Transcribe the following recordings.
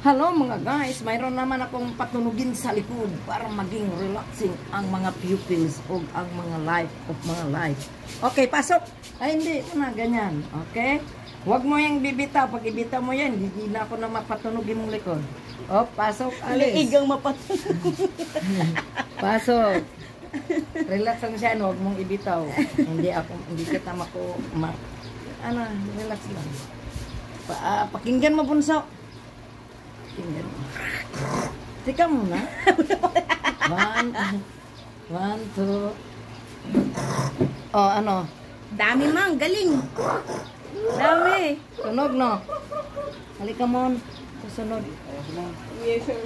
Hello mga guys, mayroon naman akong patunugin sa likod para maging relaxing ang mga pupils o ang mga life. Okay, pasok. Ay, hindi ko na ganyan. Okay? Huwag mo yung bibitaw. Pag ibitaw mo yan, hindi na ako na mapatunugin mong likod. O, pasok, alis. Liigang mapatunog. Pasok. Relax lang siya, huwag mong ibitaw. Hindi kita relax lang. Pakinggan mo, bunso. Pakinggan mo. Tika muna. One, two. Oh, ano? Dami mang, galing. Dami. Tunog, no? Halika mo. Susunod. Yes, sir.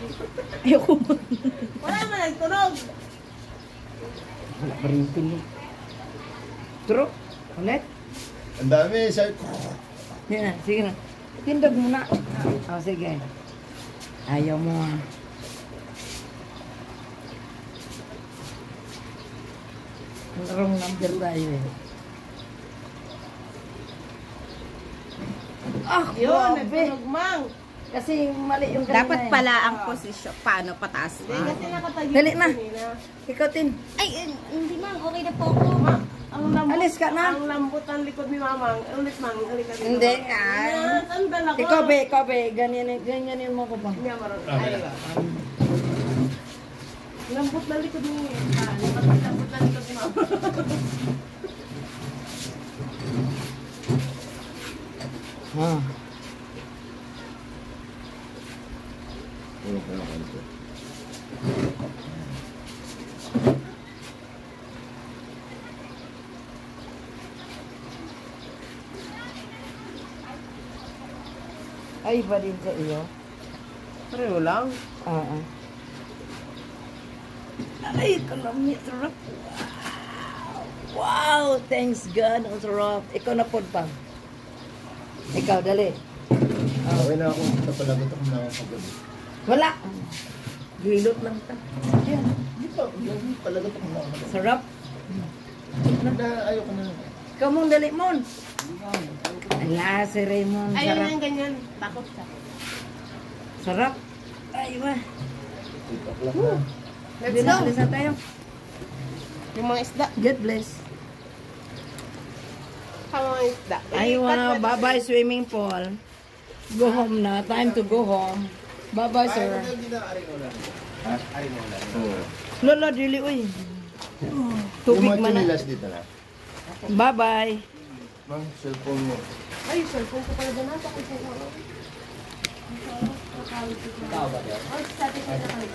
Ayoko mo. Wala naman nagtunog. Wala pa rin tunog. True. Ulit. Ang dami, sir. Sige na, sige na. Tindog muna. Oh, sige. Ayaw mo. Wrong number tayo eh. Ah, Yun, grabe. nagtunog mang. Kasi mali yung kanina. Dapat eh. pala ang posisyon. Paano pataas? Hindi, Kasi nakatagin. Dali na. Ikaw, Tin. Ay, hindi mang. Okay na po ako. Ang lambot, Alis ka na. Ang lambot ang likod ni Mamang. Ulit, Mang. Ulit ka dito. Hindi nga. Sandal ako. Ikaw, be. Ganyanin mo ko pa. Hindi ako marunong. Ay, lambot na likod ni lambot na likod ni Mamang. Ah. Ay, iba din sa iyo. Pareho lang. Oo. Ay, kalamit. Sarap. Wow! Thanks God. Ang sarap. Ikaw na po pa. Ikaw, dali. Okay na ako. Napalagot ako na ako pagod. Wala. Gilot lang ta. Yan. Hindi pa. Palagot ako na ako. Sarap. Ayoko na. Ikaw mong dali mo. Ala, si Raymond. Ayun Sarap. yung ganyan. Takot siya. Sarap. Ay, ba. Ipaklak na. Let's go. Alis na tayo. Yung mga isda. God bless. Ang mga isda. I wanna bye-bye swimming pool. Go home na. Time to go home. Bye-bye, sir. Hindi na arinola. Ha? Arinola. Oo. Lolo, dili, uy. Yung Tubig mga man na. chinilas dito na. Bye-bye. Mang, cellphone mo. Ay, cellphone ko pala doon. Nasa ko po. Tao ba yan? Ay, sa atin ko na